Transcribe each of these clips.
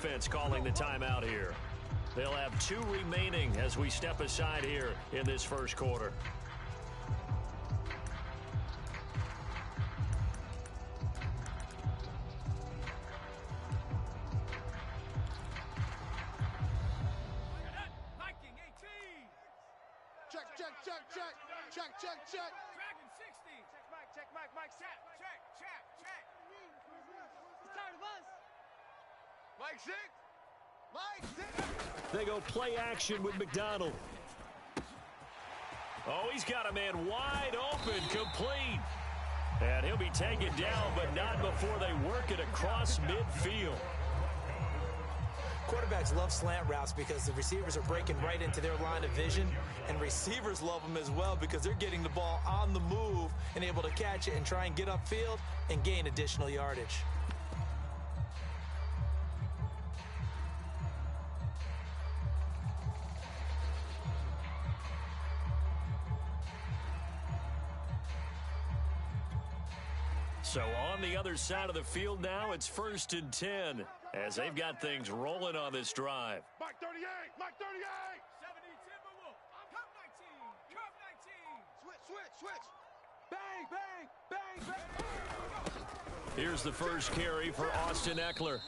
Defense calling the timeout here. They'll have 2 remaining as we step aside here in this first quarter. Check. Dragon 60. Check, Mike. Check. He's tired of us. Mike 6. They go play action with McDonald. Oh, he's got a man wide open, complete. And he'll be taken down, but not before they work it across midfield. Quarterbacks love slant routes because the receivers are breaking right into their line of vision, and receivers love them as well because they're getting the ball on the move and able to catch it and try and get upfield and gain additional yardage. So on the other side of the field now, it's 1st and 10 as they've got things rolling on this drive. Mike 38. 70 Timberwolf. Curve 19. Switch. Bang. Here's the first carry for Austin Eckler.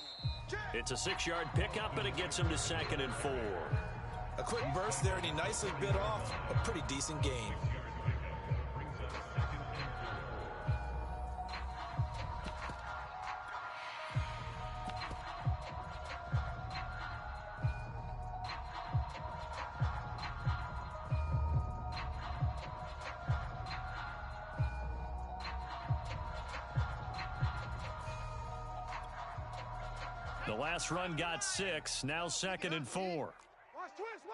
It's a 6-yard pickup, and it gets him to 2nd and 4. A quick burst there, and he nicely bit off a pretty decent gain. The last run got 6, now 2nd and 4. Watch twist. Go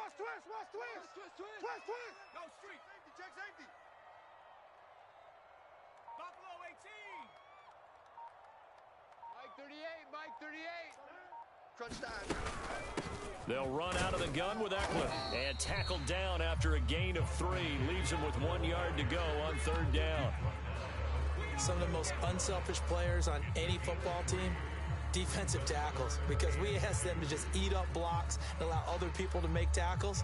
street. Check safety. Buffalo 18. Mike 38. Crunch time. They'll run out of the gun with Eckler. And tackled down after a gain of 3. Leaves him with 1 yard to go on 3rd down. Some of the most unselfish players on any football team, defensive tackles, because we ask them to just eat up blocks and allow other people to make tackles.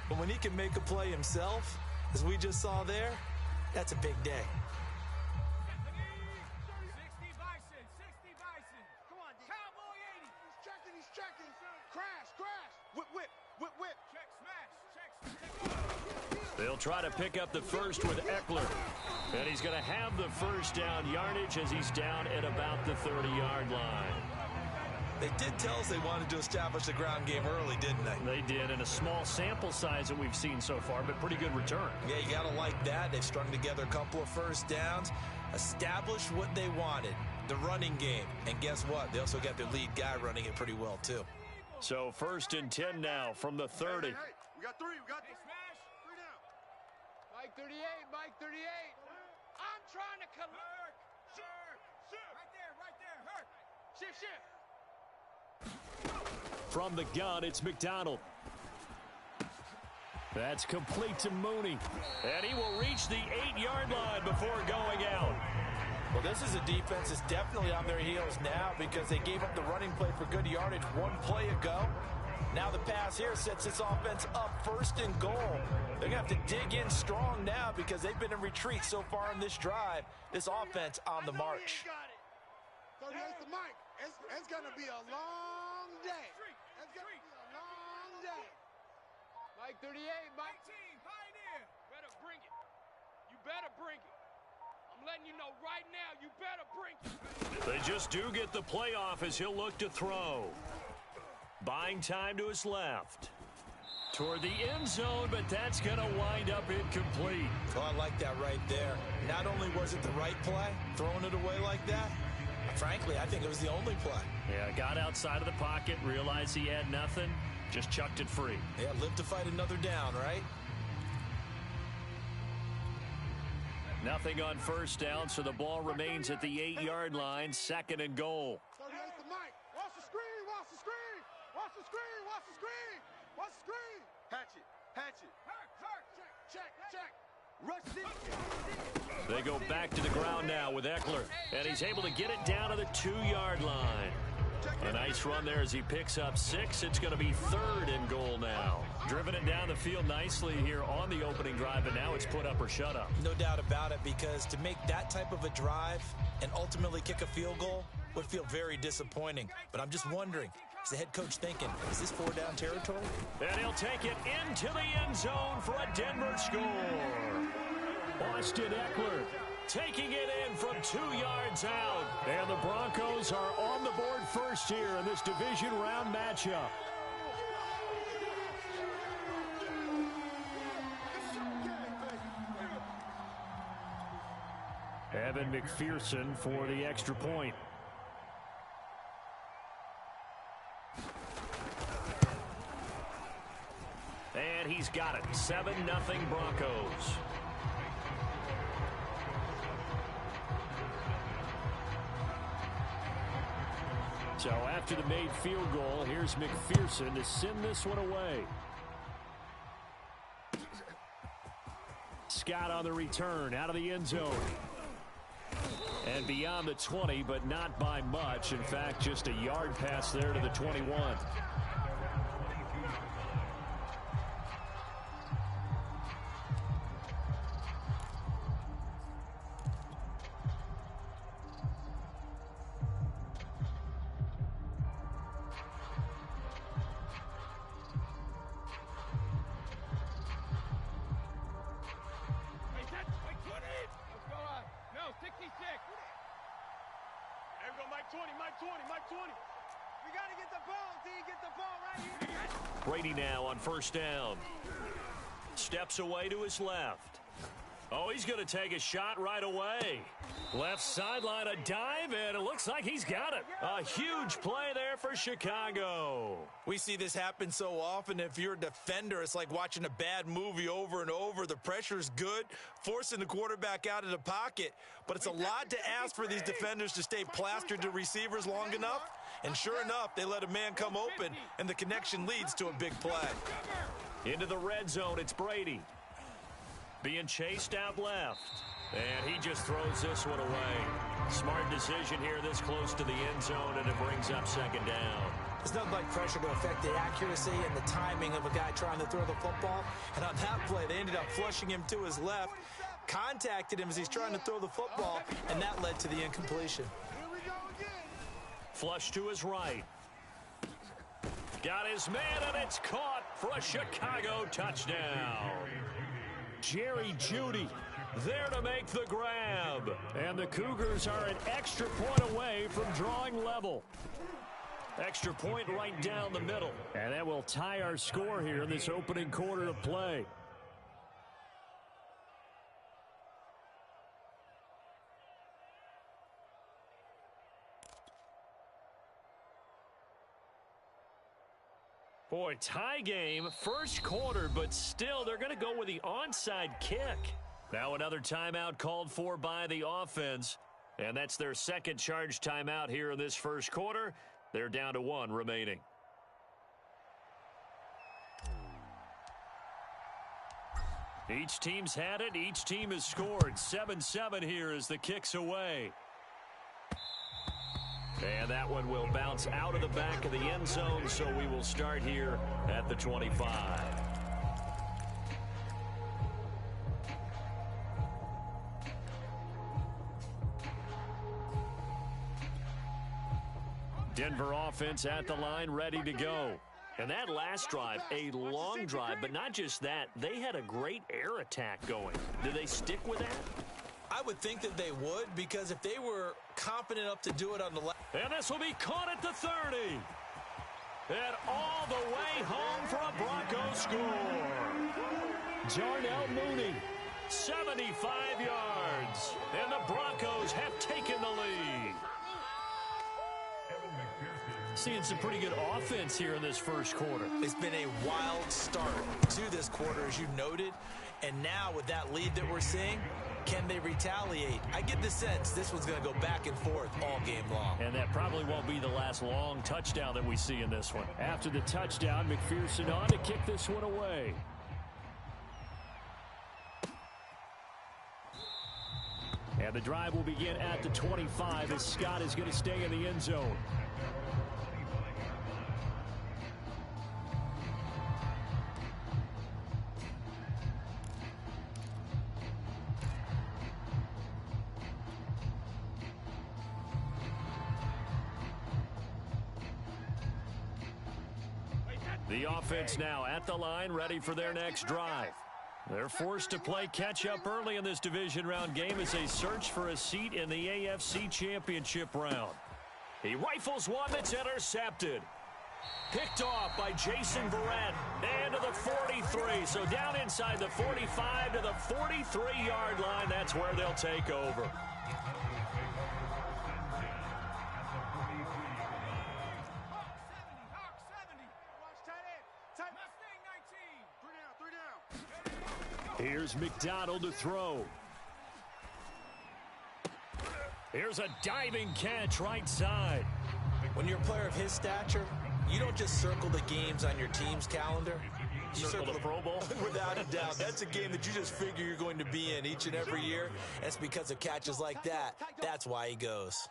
But when he can make a play himself, as we just saw there, that's a big day. 60 Bison. Come on, D. Cowboy 80. He's checking. Crash. Whip. Check, smash. They'll try to pick up the first with Eckler. And he's going to have the first down yardage as he's down at about the 30-yard line. They did tell us they wanted to establish the ground game early, didn't they? They did, in a small sample size that we've seen so far, but pretty good return. Yeah, you got to like that. They've strung together a couple of first downs, established what they wanted, the running game. And guess what? They also got their lead guy running it pretty well, too. So 1st and 10 now from the 30. Hey, we got 3. Smash. 3 down. Mike 38. I'm trying to collect. Shift. Right there. Hurt. Shift. From the gun, it's McDonald. That's complete to Mooney. And he will reach the 8-yard line before going out. Well, this is a defense that's definitely on their heels now because they gave up the running play for good yardage 1 play ago. Now the pass here sets this offense up 1st and goal. They're going to have to dig in strong now because they've been in retreat so far in this drive. This offense on the march. 38 to Mike. It's going to be a long day. It's going to be a long day. Mike 38, Mike 18, Pioneer. Better bring it. You better bring it. I'm letting you know right now, you better bring it. They just do get the playoff as he'll look to throw. Buying time to his left. Toward the end zone, but that's going to wind up incomplete. Oh, I like that right there. Not only was it the right play, throwing it away like that, frankly, I think it was the only play. Yeah, got outside of the pocket, realized he had nothing, just chucked it free. Yeah, live to fight another down, right? Nothing on 1st down, so the ball remains at the 8-yard line, 2nd and goal. 38 to Mike. Watch the screen. Hatch it. Hurt. Check. Rush it. They go back to the ground now with Eckler, and he's able to get it down to the 2-yard line. A nice run there as he picks up 6. It's going to be 3rd and goal now. Driven it down the field nicely here on the opening drive, but now it's put up or shut up. No doubt about it, because to make that type of a drive and ultimately kick a field goal would feel very disappointing. But I'm just wondering, is the head coach thinking, is this 4-down territory? And he'll take it into the end zone for a Denver score. Austin Eckler taking it in from 2 yards out. And the Broncos are on the board first here in this division round matchup. Evan McPherson for the extra point. And he's got it. 7-0 Broncos. So after the made field goal, here's McPherson to send this one away. Scott on the return out of the end zone. And beyond the 20, but not by much. In fact, just a yard pass there to the 21. Brady now on first down. Steps away to his left. Oh, he's going to take a shot right away. Left sideline, a dive, and it looks like he's got it. A huge play there for Chicago. We see this happen so often. If you're a defender, it's like watching a bad movie over and over. The pressure's good, forcing the quarterback out of the pocket. But it's a lot to ask for these defenders to stay plastered to receivers long enough. And sure enough, they let a man come open, and the connection leads to a big play. Into the red zone, it's Brady. Being chased out left. And he just throws this one away. Smart decision here this close to the end zone, and it brings up second down. There's nothing like pressure to affect the accuracy and the timing of a guy trying to throw the football. And on that play, they ended up flushing him to his left, contacted him as he's trying to throw the football, and that led to the incompletion. Flush to his right. Got his man, and it's caught for a Chicago touchdown. Jerry Jeudy there to make the grab. And the Cougars are an extra point away from drawing level. Extra point right down the middle. And that will tie our score here in this opening quarter of play. Boy, tie game, first quarter, but still they're going to go with the onside kick. Now another timeout called for by the offense, and that's their second charge timeout here in this first quarter. They're down to 1 remaining. Each team's had it. Each team has scored. 7-7 here as the kick's away. And that one will bounce out of the back of the end zone, so we will start here at the 25. Denver offense at the line, ready to go. And that last drive, a long drive, but not just that. They had a great air attack going. Do they stick with that? I would think that they would, because if they were confident enough to do it on the left. And this will be caught at the 30. And all the way home for a Broncos score. Darnell Mooney, 75 yards. And the Broncos have taken the lead. Seeing some pretty good offense here in this first quarter. It's been a wild start to this quarter, as you noted. And now with that lead that we're seeing, can they retaliate? I get the sense this one's going to go back and forth all game long. And that probably won't be the last long touchdown that we see in this one. After the touchdown, McPherson on to kick this one away. And the drive will begin at the 25 as Scott is going to stay in the end zone. The offense now at the line, ready for their next drive. They're forced to play catch-up early in this division round game as they search for a seat in the AFC Championship round. He rifles one that's intercepted. Picked off by Jason Verrett. And to the 43. So down inside the 45 to the 43-yard line. That's where they'll take over. Here's McDonald to throw. Here's a diving catch right side. When you're a player of his stature, you don't just circle the games on your team's calendar. You circle the Pro Bowl? Without a doubt. That's a game that you just figure you're going to be in each and every year. And it's because of catches like that. That's why he goes.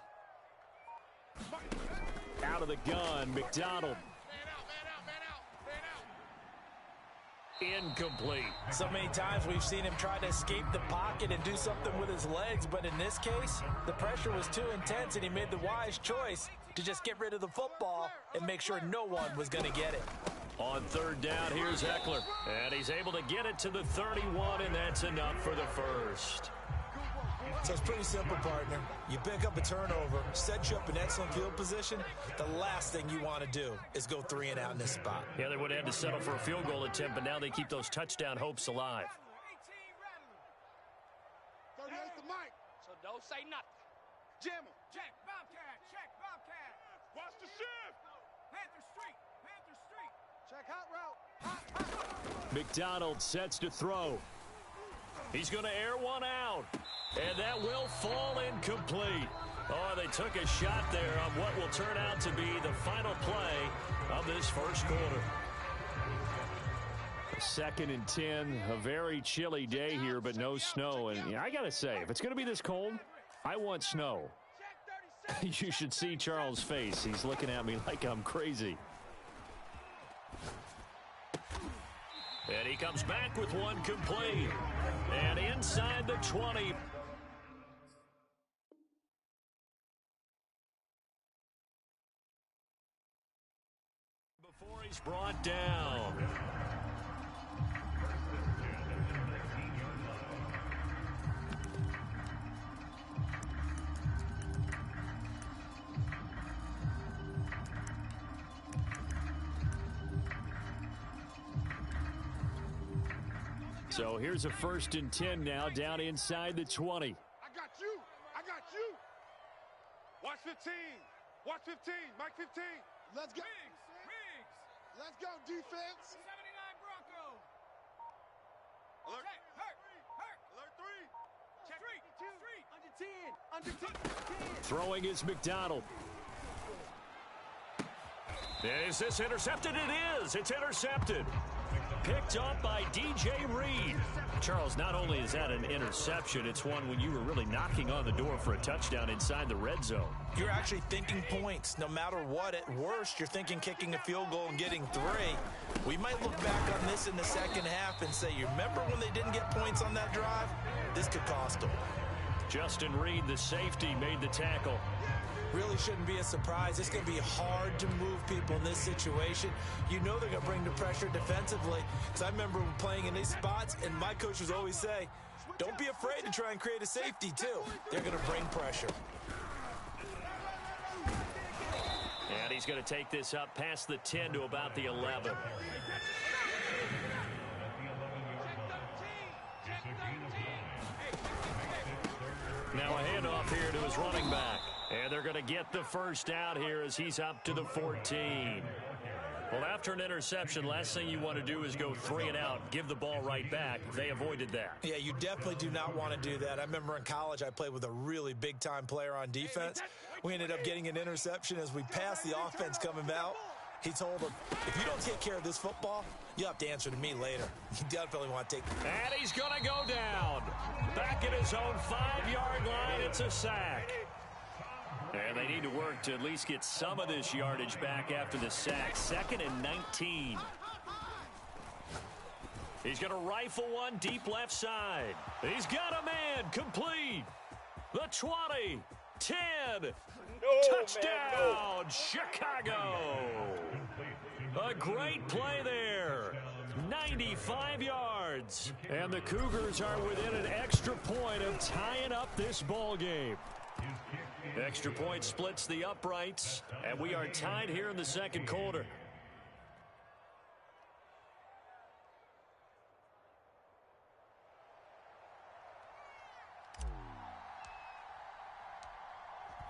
Out of the gun, McDonald. Incomplete. So many times we've seen him try to escape the pocket and do something with his legs, but in this case, the pressure was too intense and he made the wise choice to just get rid of the football and make sure no one was going to get it. On third down, here's Eckler. And he's able to get it to the 31, and that's enough for the first. So it's pretty simple, partner. You pick up a turnover, set you up in excellent field position. The last thing you want to do is go 3 and out in this spot. Yeah, they would have had to settle for a field goal attempt, but now they keep those touchdown hopes alive. 38's the mic. So don't say nothing. Jam him. Check, Bobcat. Check, Bobcat. Watch the shift. Panther Street. Panther Street. Check hot route. Hot. McDonald sets to throw. He's going to air one out. And that will fall incomplete. Oh, they took a shot there on what will turn out to be the final play of this first quarter. 2nd and 10, a very chilly day here, but no snow. And I got to say, if it's going to be this cold, I want snow. You should see Charles' face. He's looking at me like I'm crazy. And he comes back with one complete. And inside the 20. Before he's brought down. So here's a 1st and 10 now, down inside the 20. I got you. I got you. Watch 15. Watch 15. Mike 15. Let's go. Riggs. Let's go, defense. 79 Bronco. Alert. Hurt. Alert 3. Check. Street. Under 10. Throwing is McDonald. Is this intercepted? It is. It's intercepted. Picked up by DJ Reed. Charles, not only is that an interception, it's one when you were really knocking on the door for a touchdown inside the red zone. You're actually thinking points. No matter what, at worst, you're thinking kicking a field goal and getting 3. We might look back on this in the second half and say, you remember when they didn't get points on that drive? This could cost them. Justin Reed, the safety, made the tackle. Really shouldn't be a surprise. It's going to be hard to move people in this situation. You know they're going to bring the pressure defensively. Because I remember playing in these spots, and my coaches always say, don't be afraid to try and create a safety, too. They're going to bring pressure. And he's going to take this up past the 10 to about the 11. Now a handoff here to his running back. And they're going to get the first out here as he's up to the 14. Well, after an interception, last thing you want to do is go 3 and out, give the ball right back. They avoided that. Yeah, you definitely do not want to do that. I remember in college I played with a really big-time player on defense. We ended up getting an interception as we passed the offense coming out. He told him, if you don't take care of this football, you have to answer to me later. You definitely want to take. And he's going to go down. Back at his own 5-yard line, it's a sack. And they need to work to at least get some of this yardage back after the sack. 2nd and 19. He's going to rifle one deep left side. He's got a man complete. The 20, 10, touchdown, Chicago. A great play there. 95 yards. And the Cougars are within an extra point of tying up this ball game. Extra point splits the uprights, and we are tied here in the second quarter.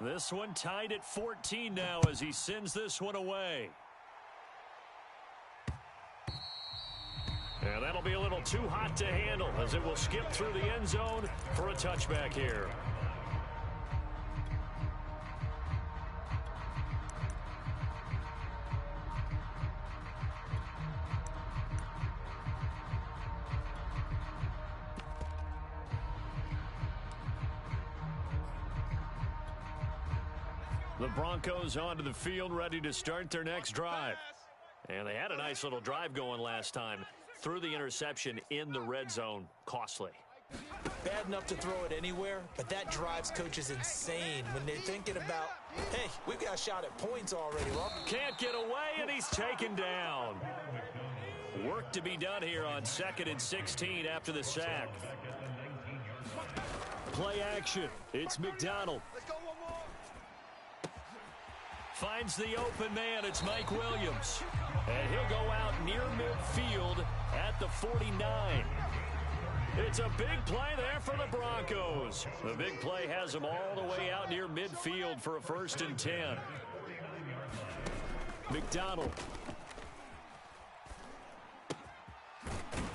This one tied at 14 now as he sends this one away. And that'll be a little too hot to handle as it will skip through the end zone for a touchback here. The Broncos onto the field, ready to start their next drive. And they had a nice little drive going last time. Threw the interception in the red zone. Costly. Bad enough to throw it anywhere, but that drives coaches insane when they're thinking about, hey, we've got a shot at points already. Well, can't get away, and he's taken down. Work to be done here on 2nd and 16 after the sack. Play action. It's McDonald. Finds the open man. It's Mike Williams. And he'll go out near midfield at the 49. It's a big play there for the Broncos. The big play has them all the way out near midfield for a 1st and 10. McDonald.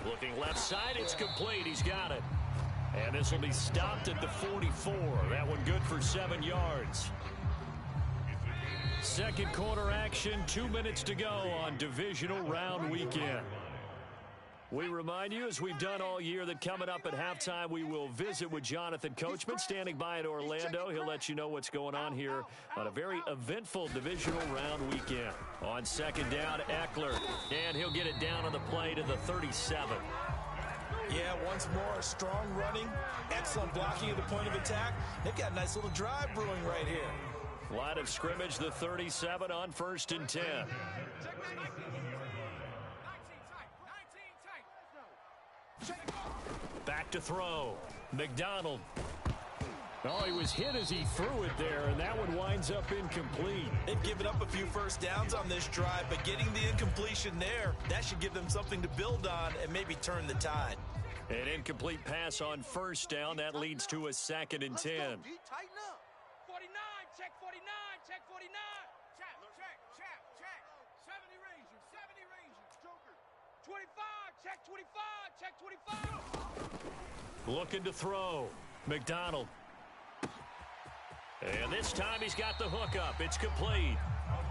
Looking left side. It's complete. He's got it. And this will be stopped at the 44. That one good for 7 yards. Second quarter action, 2 minutes to go on divisional round weekend. We remind you, as we've done all year, that coming up at halftime, we will visit with Jonathan Coachman, standing by in Orlando. He'll let you know what's going on here on a very eventful divisional round weekend. On 2nd down, Eckler, and he'll get it down on the play to the 37. Yeah, once more, strong running, excellent blocking at the point of attack. They've got a nice little drive brewing right here. Line of scrimmage, the 37 on 1st and 10. Back to throw. McDonald. Oh, he was hit as he threw it there, and that one winds up incomplete. They've given up a few first downs on this drive, but getting the incompletion there, that should give them something to build on and maybe turn the tide. An incomplete pass on 1st down. That leads to a 2nd and 10. Tighten up. 49, check 49, check 49. Check, check, check, check. 70 Rangers, 70 Rangers. Joker. 25, check 25, check 25. Looking to throw. McDonald. And this time he's got the hook up. It's complete.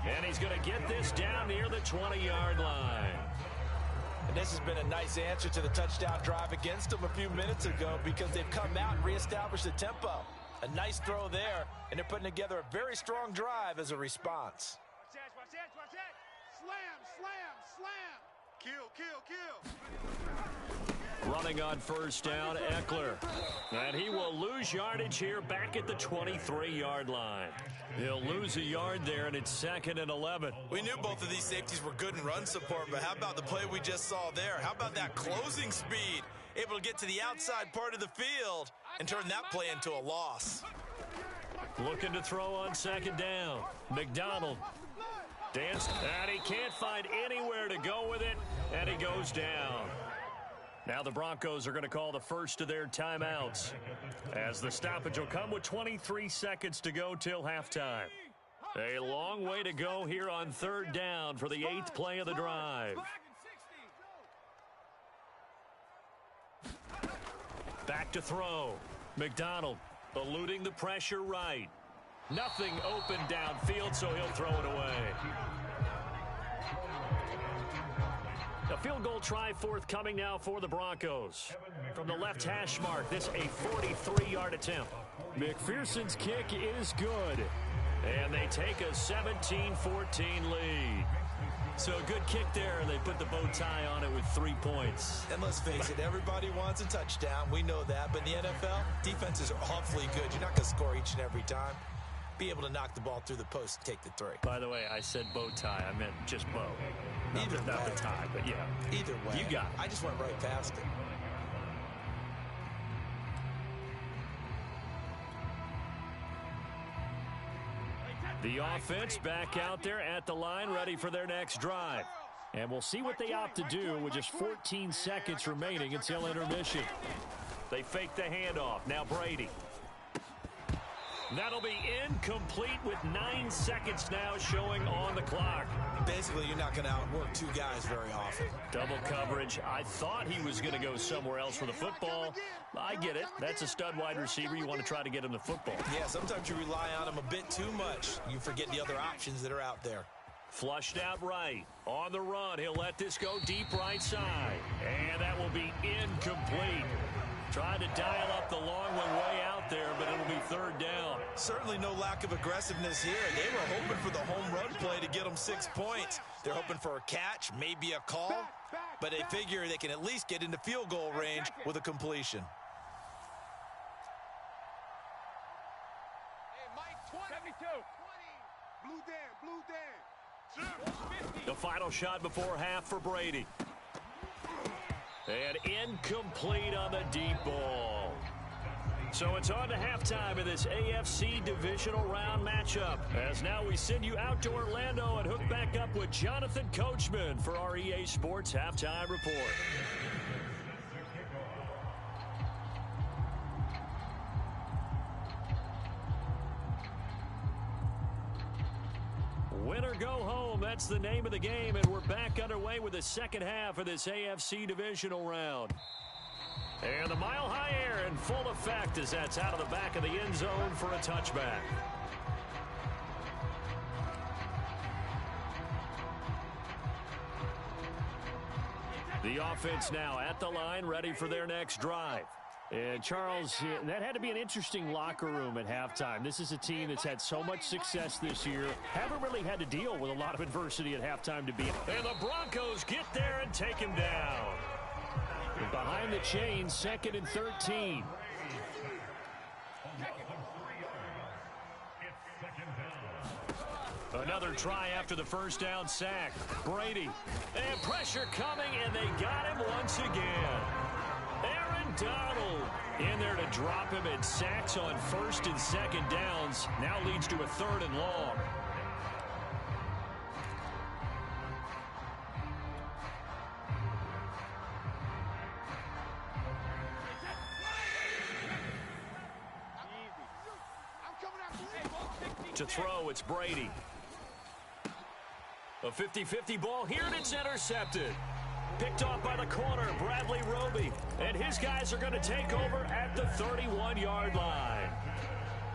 And he's going to get this down near the 20-yard line. And this has been a nice answer to the touchdown drive against them a few minutes ago because they've come out and reestablished the tempo. A nice throw there, and they're putting together a very strong drive as a response. Watch that, watch that, watch that. Slam, slam, slam. Kill, kill, kill. Running on 1st down, Eckler. And he will lose yardage here back at the 23-yard line. He'll lose a yard there, and it's 2nd and 11. We knew both of these safeties were good in run support, but how about the play we just saw there? How about that closing speed? Able to get to the outside part of the field and turn that play into a loss. Looking to throw on 2nd down. McDonald. Dance, and he can't find anywhere to go with it, and he goes down. Now the Broncos are going to call the first of their timeouts, as the stoppage will come with 23 seconds to go till halftime. A long way to go here on 3rd down for the 8th play of the drive. Back to throw. McDonald eluding the pressure right. Nothing open downfield, so he'll throw it away. A field goal try forthcoming now for the Broncos. From the left hash mark, this a 43-yard attempt. McPherson's kick is good. And they take a 17-14 lead. So a good kick there, and they put the bow tie on it with 3 points. And let's face it, everybody wants a touchdown. We know that. But in the NFL, defenses are awfully good. You're not going to score each and every time. Be able to knock the ball through the post and take the 3. By the way, I said bow tie. I meant just bow. Not the time, but yeah. Either way. You got it. I just went right past it. The offense back out there at the line, ready for their next drive. And we'll see what they opt to do with just 14 seconds remaining until intermission. They fake the handoff. Now Brady. That'll be incomplete with 9 seconds now showing on the clock. Basically, you're not going to outwork two guys very often. Double coverage. I thought he was going to go somewhere else for the football. I get it. That's a stud wide receiver. You want to try to get him the football. Yeah, sometimes you rely on him a bit too much. You forget the other options that are out there. Flushed out right. On the run, he'll let this go deep right side. And that will be incomplete. Trying to dial up the long one way out there, but it'll be third down. Certainly no lack of aggressiveness here. They were hoping for the home run play to get them 6 points. They're hoping for a catch, maybe a call, but they figure they can at least get into field goal range with a completion. Hey, Mike, 72. 20. Blue Dan. The final shot before half for Brady. And incomplete on the deep ball. So it's on to halftime in this AFC divisional round matchup. As now we send you out to Orlando and hook back up with Jonathan Coachman for our EA Sports Halftime Report. Win or go home, that's the name of the game, and we're back underway with the second half of this AFC divisional round. And the mile-high air in full effect as that's out of the back of the end zone for a touchback. The offense now at the line, ready for their next drive. And, Charles, that had to be an interesting locker room at halftime. This is a team that's had so much success this year. Haven't really had to deal with a lot of adversity at halftime to beat. And the Broncos get there and take him down. And behind the chains, 2nd and 13. Another try after the first down sack. Brady. And pressure coming, and they got him once again. Aaron Donald in there to drop him, and sacks on 1st and 2nd downs. Now leads to a 3rd and long. To throw, it's Brady. A 50-50 ball here, and it's intercepted. Picked off by the corner, Bradley Roby. And his guys are going to take over at the 31-yard line.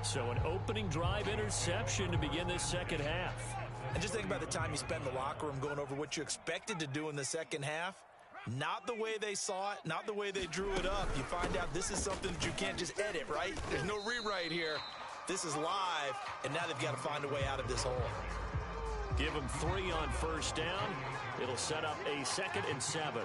So an opening drive interception to begin this second half. And just think about the time you spent in the locker room going over what you expected to do in the second half. Not the way they saw it, not the way they drew it up. You find out this is something that you can't just edit, right? There's no rewrite here. This is live, and now they've got to find a way out of this hole. Give them 3 on first down. It'll set up a 2nd and 7.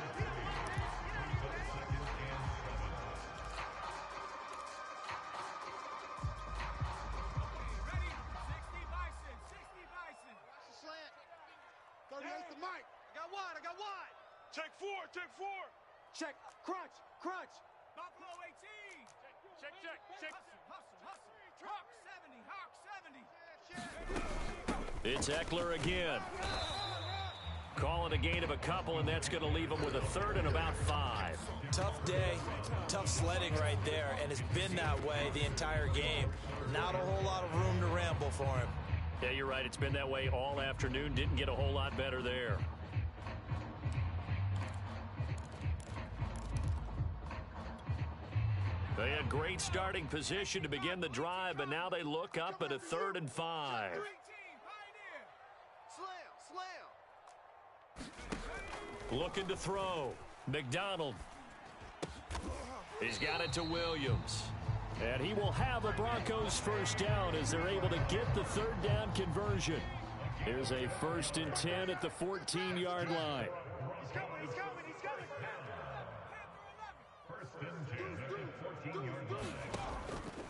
I got wide. Check 4. Check, crunch. Buffalo 18. Check. Hustle. Hawk 70. It's Eckler again. Calling a gain of a couple, and that's going to leave him with a 3rd and about 5. Tough day, tough sledding right there, and it's been that way the entire game. Not a whole lot of room to ramble for him. Yeah, you're right. It's been that way all afternoon. Didn't get a whole lot better there. They had great starting position to begin the drive, but now they look up at a 3rd and 5. Looking to throw. McDonald. He's got it to Williams. And he will have a Broncos first down as they're able to get the 3rd down conversion. Here's a 1st and 10 at the 14-yard line. He's coming.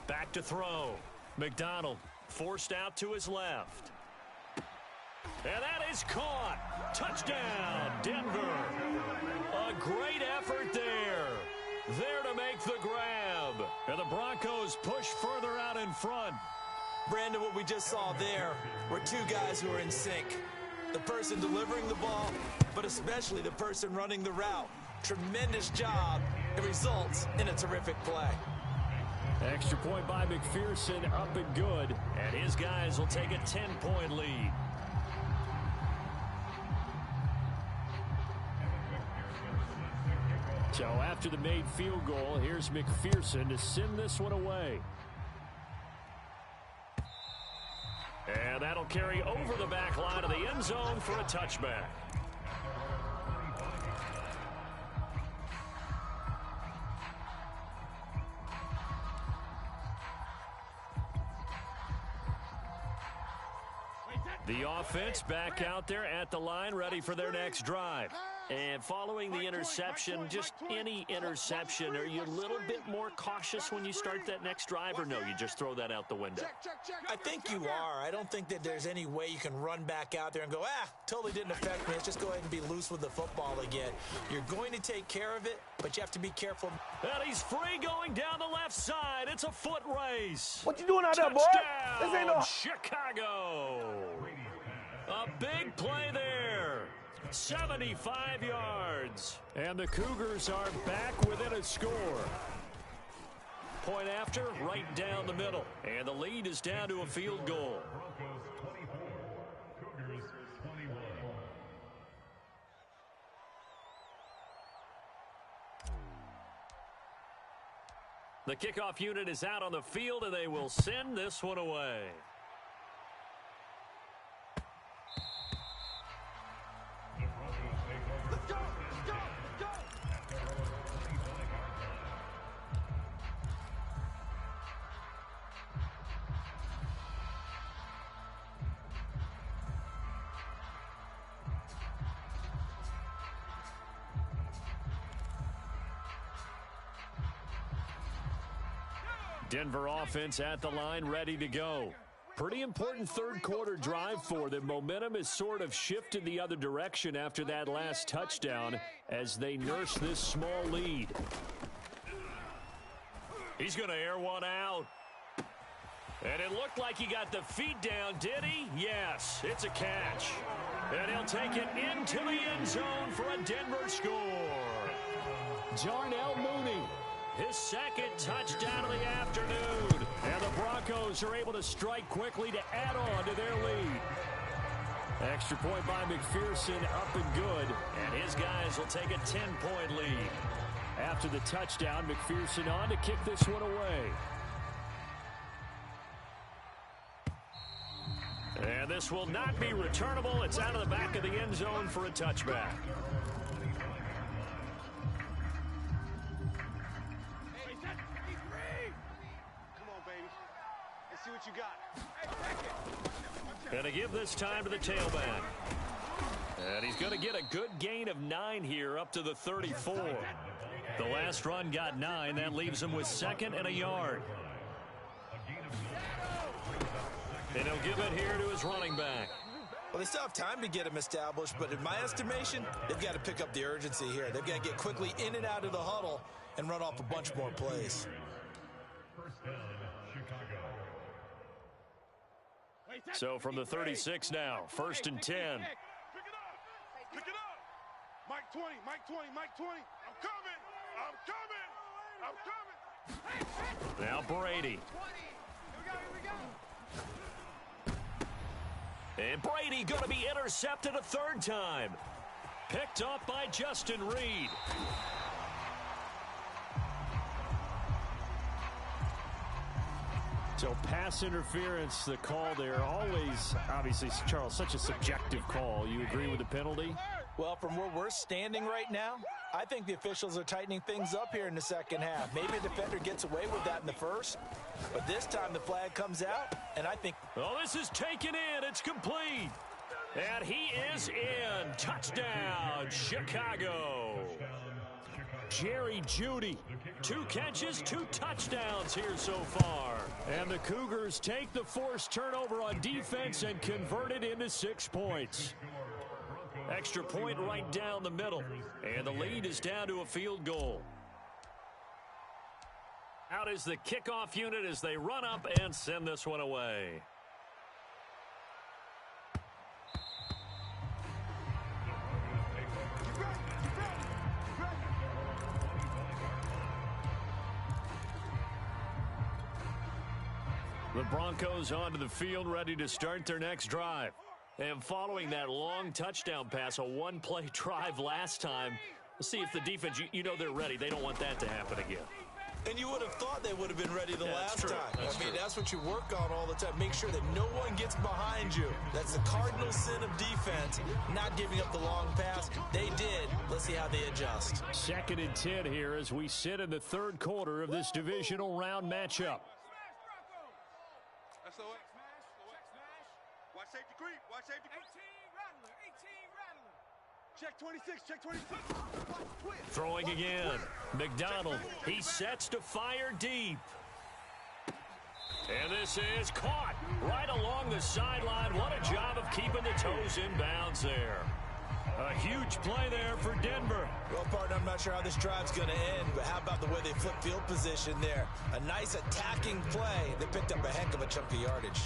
Back to throw. McDonald forced out to his left. And that is caught. Touchdown, Denver. A great effort there. There to make the grab. And the Broncos push further out in front. Brandon, what we just saw there were two guys who are in sync. The person delivering the ball, but especially the person running the route. Tremendous job. It results in a terrific play. Extra point by McPherson, up and good. And his guys will take a 10-point lead. So after the made field goal, here's McPherson to send this one away. And that'll carry over the back line of the end zone for a touchback. The offense back out there at the line, ready for their next drive. And following the interception, just any interception, are you a little bit more cautious when you start that next drive, or no, you just throw that out the window? I think you are. I don't think that there's any way you can run back out there and go, totally didn't affect me. Let's just go ahead and be loose with the football again. You're going to take care of it, but you have to be careful. And he's free going down the left side. It's a foot race. What you doing out there, boy? This ain't no Chicago. A big play there. 75 yards. And the Cougars are back within a score. Point after, right down the middle. And the lead is down to a field goal. The kickoff unit is out on the field, and they will send this one away. Denver offense at the line, ready to go. Pretty important third quarter drive for them. Momentum has sort of shifted the other direction after that last touchdown as they nurse this small lead. He's going to air one out. And it looked like he got the feet down, did he? Yes, it's a catch. And he'll take it into the end zone for a Denver score. Jarnell Mooney. His second touchdown of the afternoon. And the Broncos are able to strike quickly to add on to their lead. Extra point by McPherson, up and good. And his guys will take a 10-point lead. After the touchdown, McPherson on to kick this one away. And this will not be returnable. It's out of the back of the end zone for a touchback. You got. And to give this time to the tailback. And he's going to get a good gain of 9 here up to the 34. The last run got 9. That leaves him with 2nd and a yard. And he'll give it here to his running back. Well, they still have time to get him established, but in my estimation, they've got to pick up the urgency here. They've got to get quickly in and out of the huddle and run off a bunch more plays. So from the 36 now, 1st and 10. Pick it up. Pick it up. Mike 20, Mike 20, Mike 20. I'm coming. I'm coming. I'm coming. Now Brady. And Brady going to be intercepted a 3rd time. Picked up by Justin Reed. So pass interference, the call there, always, obviously, Charles, such a subjective call. You agree with the penalty? Well, from where we're standing right now, I think the officials are tightening things up here in the second half. Maybe a defender gets away with that in the first, but this time the flag comes out, and I think... Oh, this is taken in. It's complete. And he is in. Touchdown, Chicago. Jerry Jeudy, 2 catches, 2 touchdowns here so far. And the Cougars take the forced turnover on defense and convert it into 6 points. Extra point right down the middle. And the lead is down to a field goal. Out is the kickoff unit as they run up and send this one away. The Broncos onto the field, ready to start their next drive. And following that long touchdown pass, a 1-play drive last time, let's see if the defense, you know they're ready. They don't want that to happen again. And you would have thought they would have been ready the last time. I mean, that's what you work on all the time. Make sure that no one gets behind you. That's the cardinal sin of defense, not giving up the long pass. They did. Let's see how they adjust. 2nd and 10 here as we sit in the 3rd quarter of this divisional round matchup. Watch safety creep. Watch safety creep. 18 rattler. Check 26. Check 26. Throwing again. McDonald. He sets to fire deep. And this is caught right along the sideline. What a job of keeping the toes in bounds there. A huge play there for Denver. Well, partner, I'm not sure how this drive's going to end, but how about the way they flip field position there? A nice attacking play. They picked up a heck of a chunk of yardage.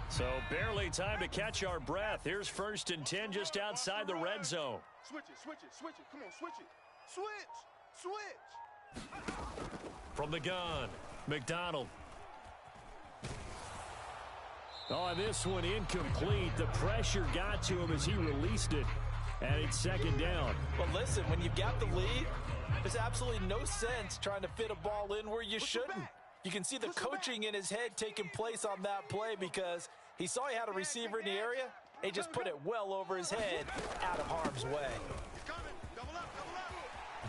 So barely time to catch our breath. Here's 1st and 10 just outside the red zone. Switch it, switch it, switch it. Come on, switch it. Switch. From the gun, McDonald. Oh, this one incomplete. The pressure got to him as he released it. And it's 2nd down. Well, listen, when you've got the lead, there's absolutely no sense trying to fit a ball in where you shouldn't. You can see the coaching in his head taking place on that play because he saw he had a receiver in the area. He just put it well over his head, out of harm's way.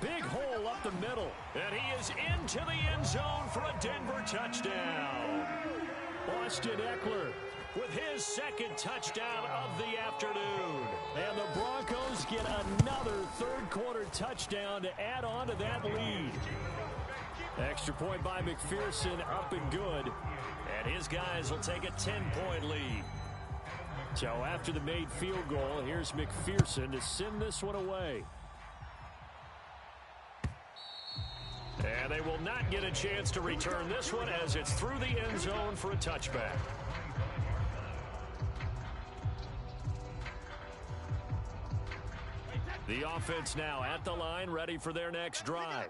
Big hole up the middle. And he is into the end zone for a Denver touchdown. Austin Eckler with his 2nd touchdown of the afternoon. And the Broncos get another 3rd quarter touchdown to add on to that lead. Extra point by McPherson, up and good. And his guys will take a 10-point lead. So after the made field goal, here's McPherson to send this one away. And they will not get a chance to return this one as it's through the end zone for a touchback. The offense now at the line, ready for their next drive.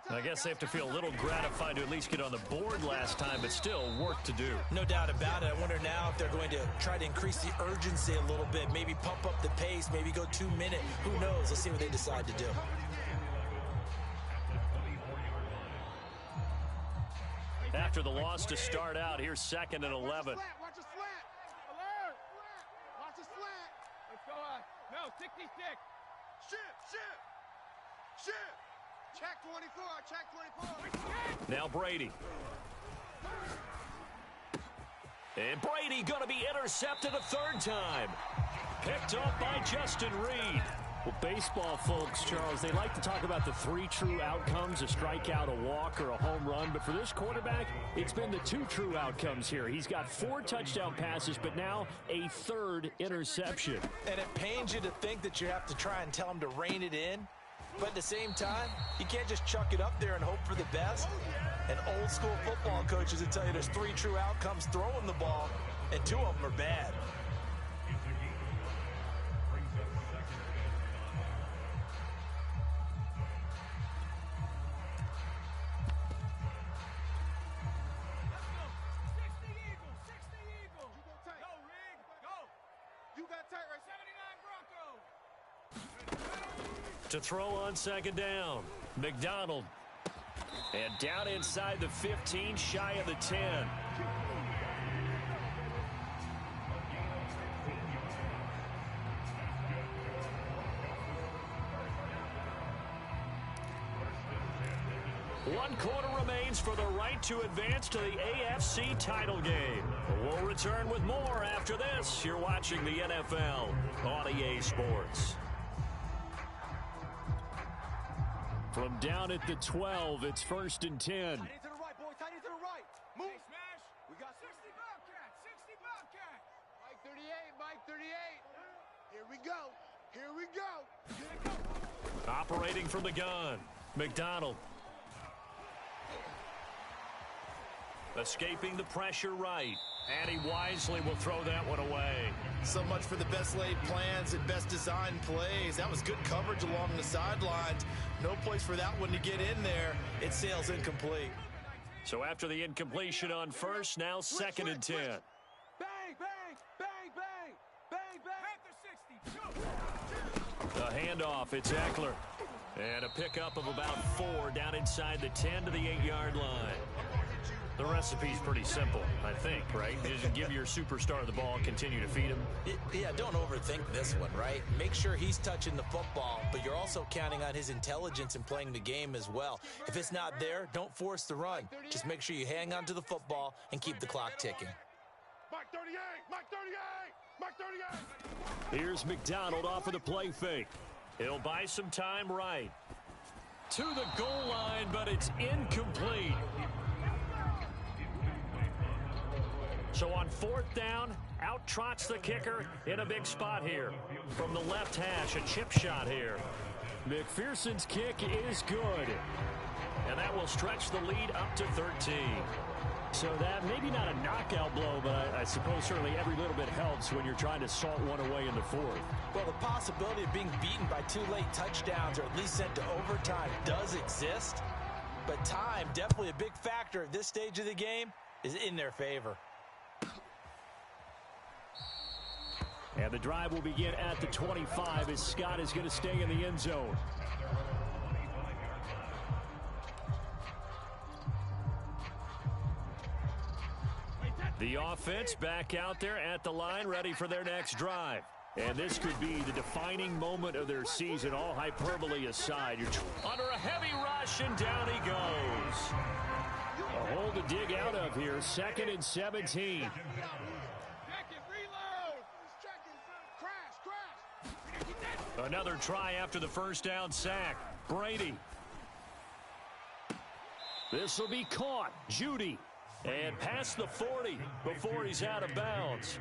I guess they have to feel a little gratified to at least get on the board last time, but still work to do. No doubt about it. I wonder now if they're going to try to increase the urgency a little bit, maybe pump up the pace, maybe go 2 minutes. Who knows? Let's see what they decide to do. After the loss to start out, here's 2nd and 11. Watch a slant. Alert. Watch a slant. Let's go high. No, 60-stick. Shift. Check 24. Check 24. Now Brady. And Brady going to be intercepted a 3rd time. Picked up by Justin Reed. Well, baseball folks, Charles, they like to talk about the 3 true outcomes, a strikeout, a walk, or a home run. But for this quarterback, it's been the 2 true outcomes here. He's got 4 touchdown passes, but now a 3rd interception. And it pains you to think that you have to try and tell him to rein it in. But at the same time, you can't just chuck it up there and hope for the best. And old school football coaches will tell you there's 3 true outcomes throwing the ball, and 2 of them are bad. To throw on 2nd down, McDonald. And down inside the 15, shy of the 10. One quarter remains for the right to advance to the AFC title game. We'll return with more after this. You're watching the NFL on EA Sports. From down at the 12, it's 1st and 10. Tight into the right, boys. Tight into the right. Move. Hey, smash. We got 60 Bobcats. 60 Bobcats. Mike 38, Mike 38. Here we go. Here we go. Operating from the gun, McDonald. Escaping the pressure right. And he wisely will throw that one away. So much for the best laid plans and best designed plays. That was good coverage along the sidelines. No place for that one to get in there. It sails incomplete. So after the incompletion on first, now 2nd and 10. Bang, bang, bang, bang, bang, bang. The handoff, it's Eckler. And a pickup of about 4 down inside the 10 to the 8-yard line. The recipe's pretty simple, I think, right? Just give your superstar the ball and continue to feed him. Yeah, don't overthink this one, right? Make sure he's touching the football, but you're also counting on his intelligence in playing the game as well. If it's not there, don't force the run. Just make sure you hang on to the football and keep the clock ticking. Mike 38, Mike 38, Mike 38. Here's McDonald off of the play fake. He'll buy some time right. To the goal line, but it's incomplete. So on 4th down, out trots the kicker in a big spot here. From the left hash, a chip shot here. McPherson's kick is good. And that will stretch the lead up to 13. So that maybe not a knockout blow, but I suppose certainly every little bit helps when you're trying to salt one away in the 4th. Well, the possibility of being beaten by 2 late touchdowns or at least sent to overtime does exist. But time, definitely a big factor at this stage of the game, is in their favor. And the drive will begin at the 25 as Scott is going to stay in the end zone. The offense back out there at the line, ready for their next drive. And this could be the defining moment of their season, all hyperbole aside. You're under a heavy rush, and down he goes. A hole to dig out of here, 2nd and 17. Another try after the first down sack. Brady. This will be caught. Judy. And past the 40 before he's out of bounds.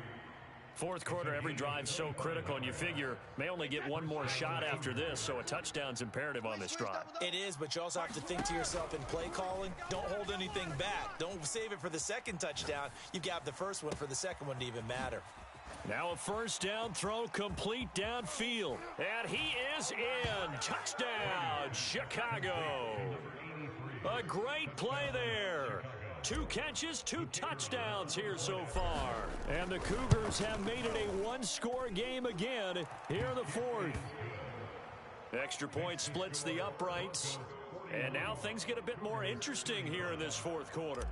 4th quarter, every drive's so critical, and you figure may only get one more shot after this, so a touchdown's imperative on this drive. It is, but you also have to think to yourself in play calling, don't hold anything back. Don't save it for the 2nd touchdown. You've got the first one for the 2nd one to even matter. Now a first down throw complete downfield. And he is in. Touchdown, Chicago. A great play there. 2 catches, 2 touchdowns here so far. And the Cougars have made it a 1-score game again here in the 4th. Extra point splits the uprights. And now things get a bit more interesting here in this 4th quarter.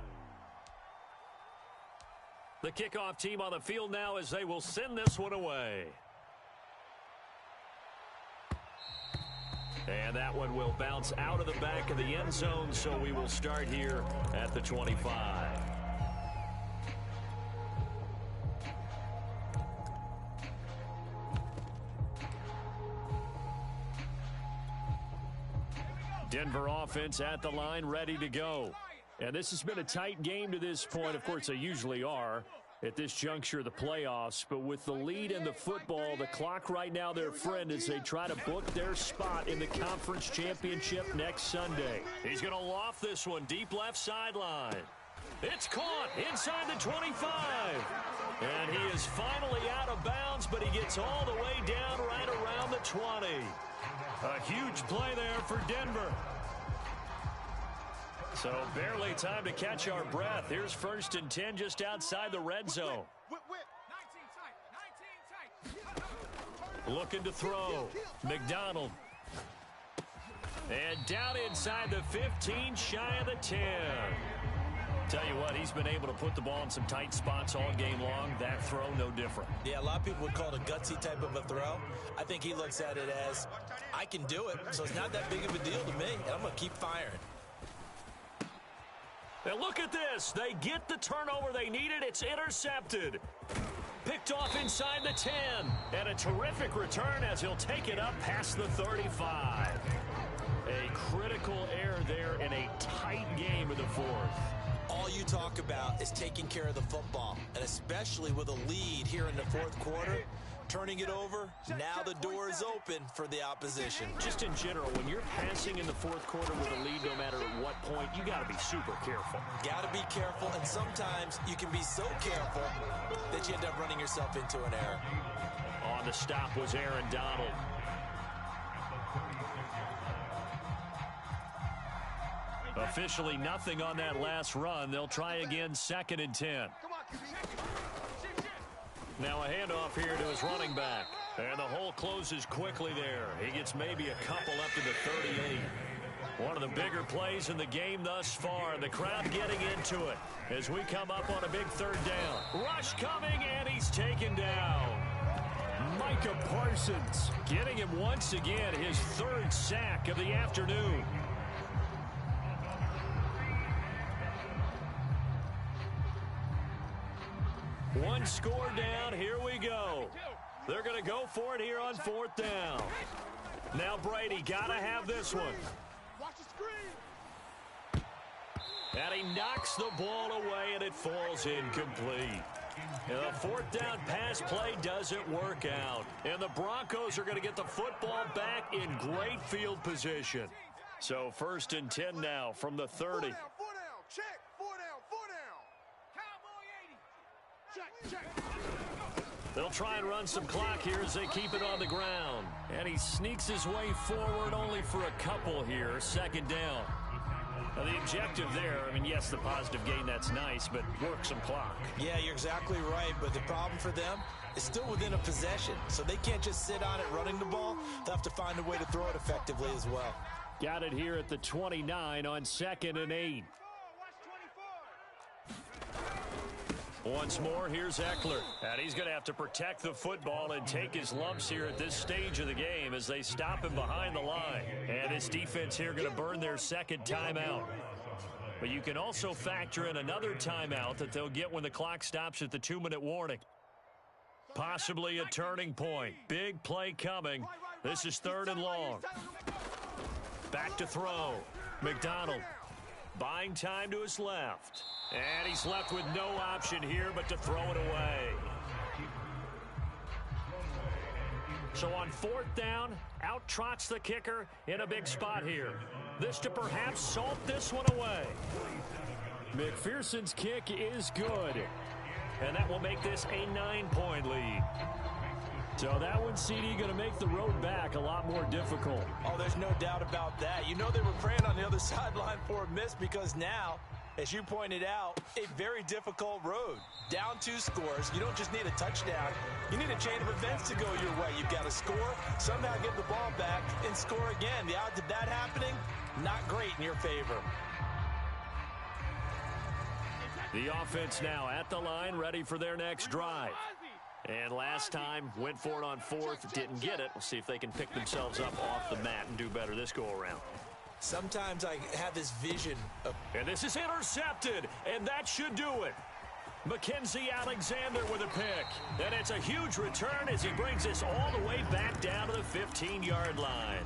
The kickoff team on the field now as they will send this one away. And that one will bounce out of the back of the end zone, so we will start here at the 25. Denver offense at the line, ready to go. And this has been a tight game to this point. Of course, they usually are at this juncture of the playoffs. But with the lead in the football, the clock right now their friend as they try to book their spot in the conference championship next Sunday. He's going to loft this one deep left sideline. It's caught inside the 25. And he is finally out of bounds, but he gets all the way down right around the 20. A huge play there for Denver. So barely time to catch our breath. Here's 1st and 10 just outside the red zone. Looking to throw. McDonald. And down inside the 15, shy of the 10. Tell you what, he's been able to put the ball in some tight spots all game long. That throw, no different. Yeah, a lot of people would call it a gutsy type of a throw. I think he looks at it as, I can do it, so it's not that big of a deal to me, and I'm going to keep firing. And look at this. They get the turnover they needed. It's intercepted. Picked off inside the 10. And a terrific return as he'll take it up past the 35. A critical error there in a tight game of the fourth. All you talk about is taking care of the football, and especially with a lead here in the fourth quarter, turning it over, now the door is open for the opposition. Just in general, when you're passing in the fourth quarter with a lead, no matter at what point, you got to be super careful. Got to be careful, and sometimes you can be so careful that you end up running yourself into an error. On the stop was Aaron Donald. Officially nothing on that last run. They'll try again, 2nd and 10. Now a handoff here to his running back. And the hole closes quickly there. He gets maybe a couple up to the 38. One of the bigger plays in the game thus far. The crowd getting into it as we come up on a big 3rd down. Rush coming, and he's taken down. Micah Parsons getting him once again, his 3rd sack of the afternoon. One score down. Here we go. They're going to go for it here on 4th down. Now Brady got to have this one. Watch the screen. And he knocks the ball away, and it falls incomplete. The 4th down pass play doesn't work out. And the Broncos are going to get the football back in great field position. So 1st and 10 now from the 30. 4 down, check. 4 down, 4 down. Check. They'll try and run some clock here as they keep it on the ground. And he sneaks his way forward only for a couple here. 2nd down. Now the objective there, I mean, yes, the positive gain, that's nice, but work some clock. Yeah, you're exactly right, but the problem for them is still within a possession. So they can't just sit on it running the ball. They'll have to find a way to throw it effectively as well. Got it here at the 29 on 2nd and 8. Once more, here's Eckler. And he's going to have to protect the football and take his lumps here at this stage of the game as they stop him behind the line. And his defense here going to burn their 2nd timeout. But you can also factor in another timeout that they'll get when the clock stops at the 2-minute warning. Possibly a turning point. Big play coming. This is 3rd and long. Back to throw. McDonald buying time to his left. And he's left with no option here but to throw it away. So on 4th down, out trots the kicker in a big spot here. This to perhaps salt this one away. McPherson's kick is good. And that will make this a 9-point lead. So that one, CD, going to make the road back a lot more difficult. Oh, there's no doubt about that. You know they were praying on the other sideline for a miss because now, as you pointed out, a very difficult road. Down 2 scores. You don't just need a touchdown. You need a chain of events to go your way. You've got to score, somehow get the ball back, and score again. The odds of that happening, not great in your favor. The offense now at the line, ready for their next drive. And last time, went for it on 4th, didn't get it. We'll see if they can pick themselves up off the mat and do better this go-around. Sometimes I have this vision of... And this is intercepted, and that should do it. Mackenzie Alexander with a pick. And it's a huge return as he brings this all the way back down to the 15-yard line.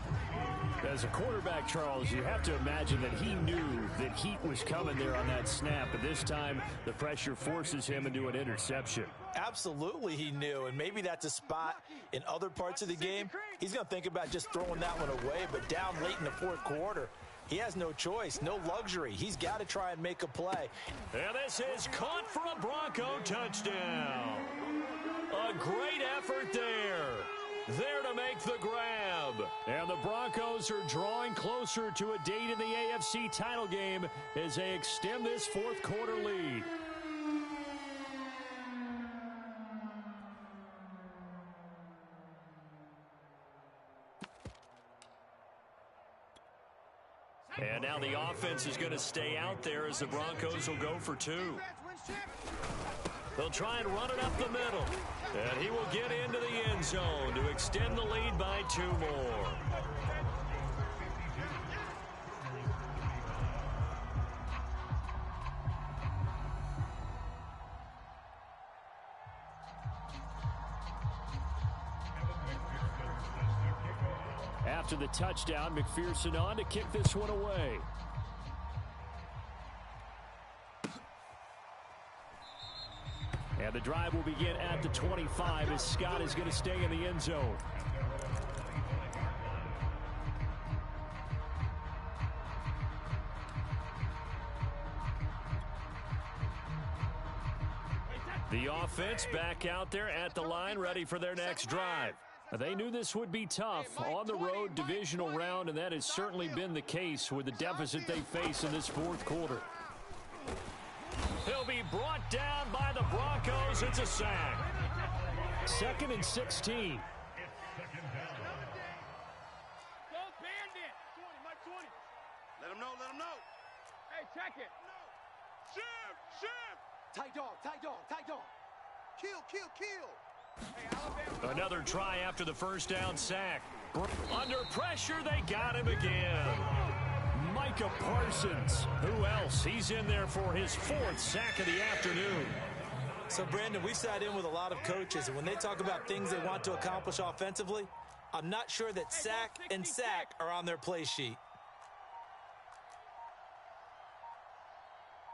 As a quarterback, Charles, you have to imagine that he knew that heat was coming there on that snap. But this time, the pressure forces him into an interception. Absolutely he knew, and maybe that's a spot in other parts of the game. He's going to think about just throwing that one away, but down late in the 4th quarter, he has no choice, no luxury. He's got to try and make a play. And this is caught for a Bronco touchdown. A great effort there. There to make the grab. And the Broncos are drawing closer to a date in the AFC title game as they extend this 4th quarter lead. And now the offense is going to stay out there as the Broncos will go for 2. They'll try and run it up the middle. And he will get into the end zone to extend the lead by 2 more. After the touchdown, McPherson on to kick this one away. And the drive will begin at the 25 as Scott is going to stay in the end zone. The offense back out there at the line, ready for their next drive. They knew this would be tough on the road divisional round, and that has certainly been the case with the deficit they face in this fourth quarter. He'll be brought down by the Broncos. It's a sack. 2nd and 16. Go Bandit. 20, Mike 20. Let him know, let him know. Hey, check it. Shift. Tight dog. Kill. Hey, Alabama. Another try after the first down sack. Under pressure, they got him again. Micah Parsons. Who else? He's in there for his 4th sack of the afternoon. So, Brandon, we've sat in with a lot of coaches, and when they talk about things they want to accomplish offensively, I'm not sure that sack and sack are on their play sheet.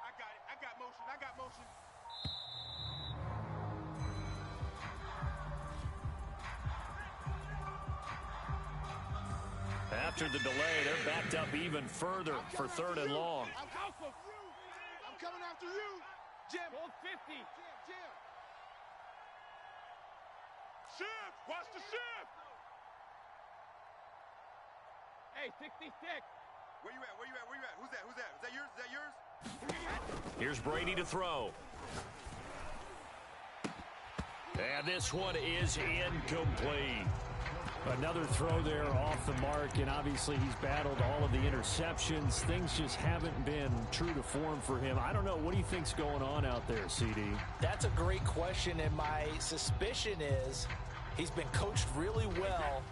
I got motion. After the delay, they're backed up even further for 3rd and long. I'm coming after you. Jim, hold 50. Jim. Shift. Watch the shift. Hey, 66. Where you at? Who's that? Is that yours? Here's Brady to throw. And this one is incomplete. Another throw there off the mark, and obviously he's battled all of the interceptions. Things just haven't been true to form for him. I don't know. What do you think's going on out there, CD? That's a great question, and my suspicion is he's been coached really well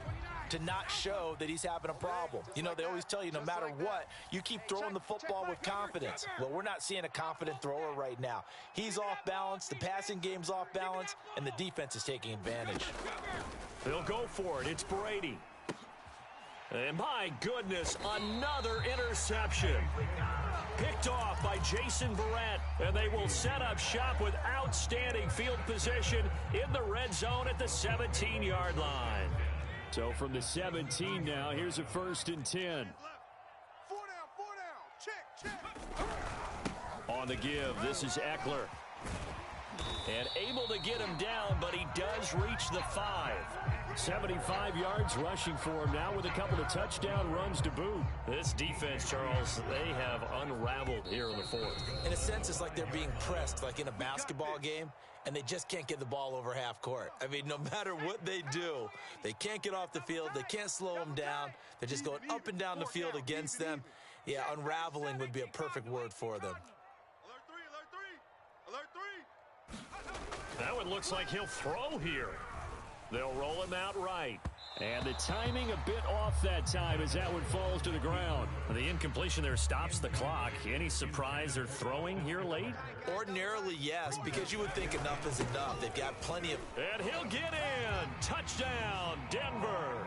to not show that he's having a problem. You know, they always tell you no matter what, you keep throwing the football with confidence. Well, we're not seeing a confident thrower right now. He's off balance, the passing game's off balance, and the defense is taking advantage. They'll go for it. It's Brady. And my goodness, another interception. Picked off by Jason Verrett, and they will set up shop with outstanding field position in the red zone at the 17-yard line. So from the 17 now, here's a 1st and 10. 4 down. Check. On the give, this is Eckler. And able to get him down, but he does reach the 5. 75 yards rushing for him now with a couple of touchdown runs to boot. This defense, Charles, they have unraveled here in the 4th. In a sense, it's like they're being pressed, like in a basketball game, and they just can't get the ball over half court. I mean, no matter what they do, they can't get off the field. They can't slow them down. They're just going up and down the field against them. Yeah, unraveling would be a perfect word for them. Alert 3. That one looks like he'll throw here. They'll roll him out right. And the timing a bit off that time as that one falls to the ground. The incompletion there stops the clock. Any surprise they're throwing here late? Ordinarily, yes, because you would think enough is enough. They've got plenty of... And he'll get in. Touchdown, Denver.